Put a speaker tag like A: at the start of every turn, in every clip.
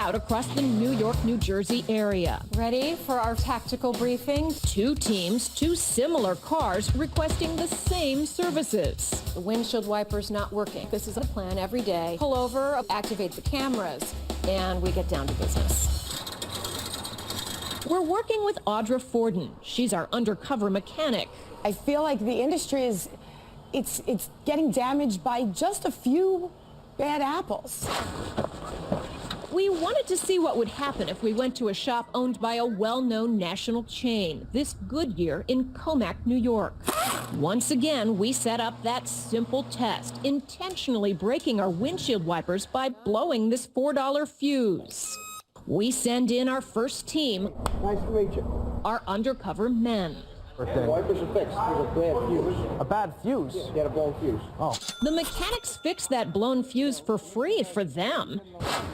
A: out across the New York, New Jersey area.
B: Ready for our tactical briefing?
A: Two teams, two similar cars requesting the same services.
B: The windshield wiper's not working. This is a plan every day. Pull over, activate the cameras, and we get down to business.
A: We're working with Audra Fordin. She's our undercover mechanic.
C: I feel like the industry is, it's getting damaged by just a few bad apples.
A: We wanted to see what would happen if we went to a shop owned by a well-known national chain, this Goodyear in Comac, New York. Once again, we set up that simple test, intentionally breaking our windshield wipers by blowing this $4 fuse. We send in our first team,
D: Nice to meet you.
A: our undercover men.
D: The wipers are fixed. There's a bad fuse.
E: A bad fuse?
D: Yeah, you had a blown fuse.
E: Oh.
A: The mechanics fix that blown fuse for free for them.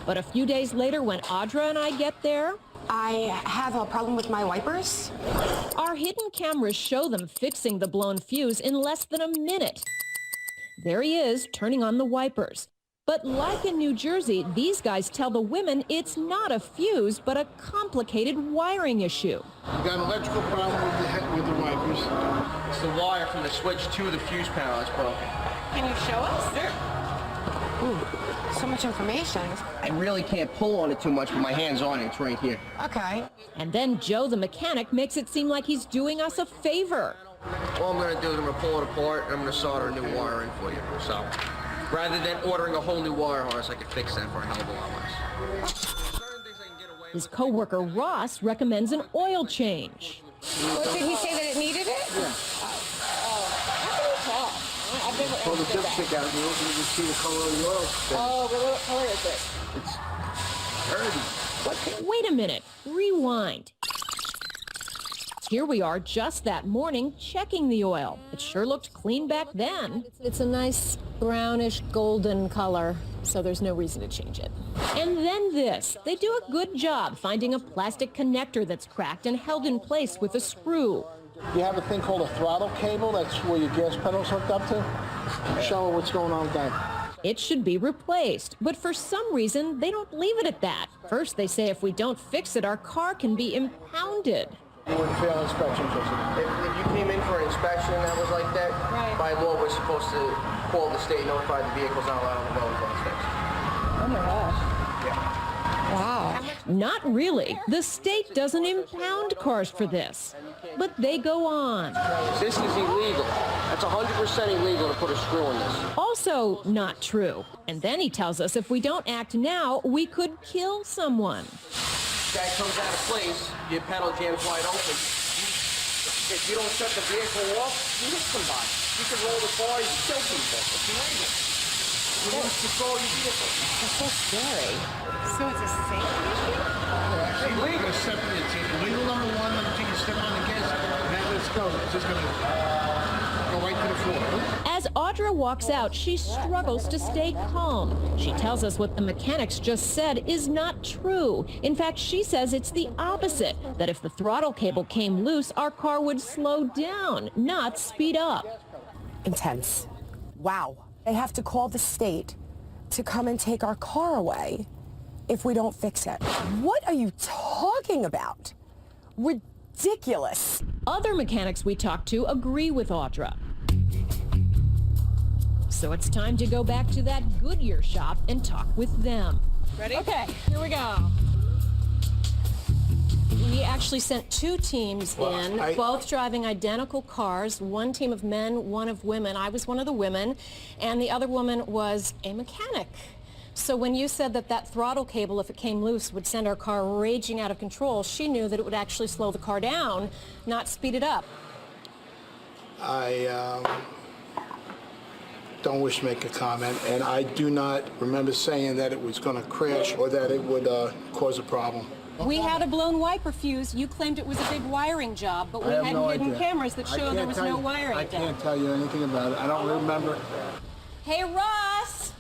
A: But a few days later, when Audra and I get there,
C: I have a problem with my wipers.
A: our hidden cameras show them fixing the blown fuse in less than a minute. There he is, turning on the wipers. But like in New Jersey, these guys tell the women it's not a fuse, but a complicated wiring issue.
F: You got an electrical problem with the wipers.
G: It's the wire from the switch to the fuse panel that's broken.
C: Can you show us? Sure. Ooh, so much information.
G: I really can't pull on it too much, but my hand's on it. It's right here.
C: Okay.
A: And then Joe, the mechanic, makes it seem like he's doing us a favor.
G: All I'm going to do is I'm going to pull it apart, and I'm going to solder a new wire in for you. So, rather than ordering a whole new wire harness, I can fix that for a hell of a lot less.
A: His coworker Ross recommends an oil change.
C: Well, did he say that it needed it?
D: Yeah.
C: How can you talk? I've never
F: Pull the
C: understood
F: dipstick
C: that.
F: out, you can see the color of the oil.
C: Oh, but what color is it?
F: It's dirty.
A: Wait a minute, rewind. Here we are just that morning checking the oil. It sure looked clean back then.
B: It's a nice brownish golden color, so there's no reason to change it.
A: And then this. They do a good job finding a plastic connector that's cracked and held in place with a screw.
F: You have a thing called a throttle cable. That's where your gas pedal's hooked up to. Show her what's going on with that.
A: It should be replaced, but for some reason, they don't leave it at that. First, they say if we don't fix it, our car can be impounded.
F: You wouldn't fail inspection, Jessica.
G: If you came in for an inspection that was like that, by law, we're supposed to call the state, notify the vehicle's not allowed on the road until it's fixed.
C: Oh my gosh.
G: Yeah.
C: Wow.
A: Not really. The state doesn't impound cars for this. But they go on.
G: This is illegal. That's 100% illegal to put a screw in this.
A: Also not true. And then he tells us if we don't act now, we could kill someone.
G: Guy comes out of place, your pedal jam's wide open. If you don't shut the vehicle off, you hit somebody. You can roll the car, you can kill people. It's illegal. You lose control of your vehicle.
C: That's so scary. So it's a safety issue?
F: It's illegal. It's illegal number one. Number two, you step on the gas. Now let's go. It's just going to go right to the floor.
A: As Audra walks out, she struggles to stay calm. She tells us what the mechanics just said is not true. In fact, she says it's the opposite, that if the throttle cable came loose, our car would slow down, not speed up.
C: Intense. Wow. They have to call the state to come and take our car away if we don't fix it. What are you talking about? Ridiculous.
A: Other mechanics we talked to agree with Audra. So it's time to go back to that Goodyear shop and talk with them.
B: Ready? Okay, here we go. We actually sent two teams in, both driving identical cars, one team of men, one of women. I was one of the women, and the other woman was a mechanic. So when you said that that throttle cable, if it came loose, would send our car raging out of control, she knew that it would actually slow the car down, not speed it up.
F: I don't wish to make a comment, and I do not remember saying that it was going to crash or that it would cause a problem.
B: We had a blown wiper fuse. You claimed it was a big wiring job, but we had hidden cameras that showed there was no wiring done.
F: I can't tell you anything about it. I don't remember.
B: Hey, Ross,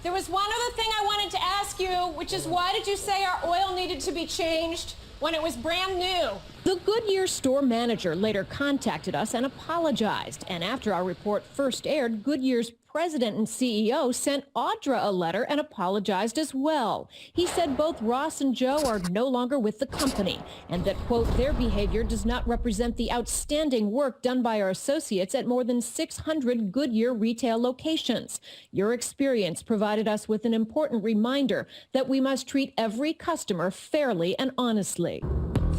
B: there was one other thing I wanted to ask you, which is why did you say our oil needed to be changed when it was brand new?
A: The Goodyear store manager later contacted us and apologized. And after our report first aired, Goodyear's president and CEO sent Audra a letter and apologized as well. He said both Ross and Joe are no longer with the company and that, quote, their behavior does not represent the outstanding work done by our associates at more than 600 Goodyear retail locations. Your experience provided us with an important reminder that we must treat every customer fairly and honestly.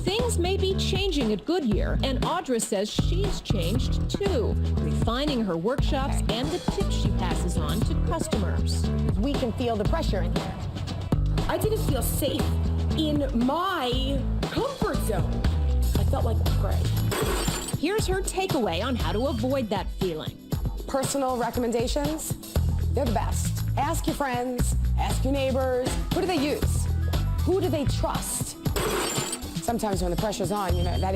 A: Things may be changing at Goodyear, and Audra says she's changed too, refining her workshops and the tips she passes on to customers.
C: We can feel the pressure in here. I didn't feel safe in my comfort zone. I felt like a prey.
A: Here's her takeaway on how to avoid that feeling.
C: Personal recommendations, they're the best. Ask your friends, ask your neighbors. Who do they use? Who do they trust? Sometimes when the pressure's on, that